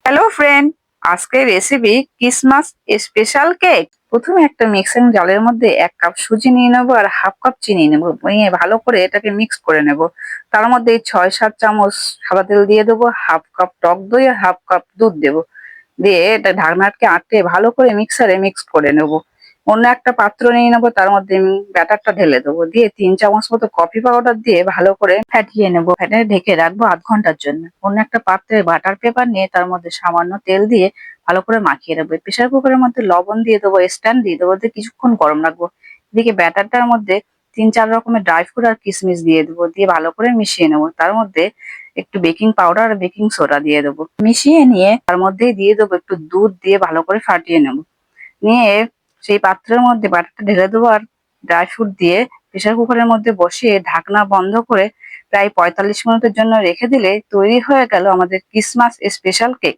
Hello friend, আজকের recipe Christmas special cake. প্রথমে একটা মিক্সিং জালের মধ্যে 1 কাপ সুজি নিয়ে নেবো আর হাফ কাপ চিনি নেবো, নিয়ে ভালো করে এটাকে মিক্স করে নেব। তার মধ্যে 6-7 চামচ সাদা তেল দিয়ে দেবো, হাফ কাপ টক দই আর হাফ কাপ দুধ দেবো। দিয়ে এটা ঢাকনা আটকে ভালো করে মিক্সারে মিক্স করে নেব। অন্য একটা পাত্র নিয়ে নেবো, তার মধ্যে আমি ব্যাটারটা ঢেলে দেবো, দিয়ে 3 চামচ মতো কফি পাউডার দিয়ে ভালো করে ফ্যাটিয়ে নেবো। ফ্যাটিয়ে ঢেকে রাখবো আধ ঘন্টার জন্য। অন্য একটা পাত্রে বাটার পেপার নিয়ে তার মধ্যে সামান্য তেল দিয়ে ভালো করে মাখিয়ে নেবো। প্রেসার কুকারের মধ্যে লবণ দিয়ে দেবো, স্ট্যান্ড দিয়ে দেবো, দিয়ে কিছুক্ষণ গরম রাখবো। এদিকে ব্যাটারটার মধ্যে 3-4 রকমের ড্রাই ফ্রুট আর কিশমিশ দিয়ে দেবো, দিয়ে ভালো করে মিশিয়ে নেবো। তার মধ্যে একটু বেকিং পাউডার আর বেকিং সোডা দিয়ে দেবো। মিশিয়ে নিয়ে তার মধ্যেই দিয়ে দেবো একটু দুধ, দিয়ে ভালো করে ফাটিয়ে নেবো। নিয়ে সেই পাত্রের মধ্যে বাটারটা ঢেলে দেবো আর ড্রাই ফ্রুট দিয়ে প্রেসার কুকারের মধ্যে বসিয়ে ঢাকনা বন্ধ করে প্রায় 45 মিনিটের জন্য রেখে দিলে তৈরি হয়ে গেল আমাদের ক্রিসমাস স্পেশাল কেক।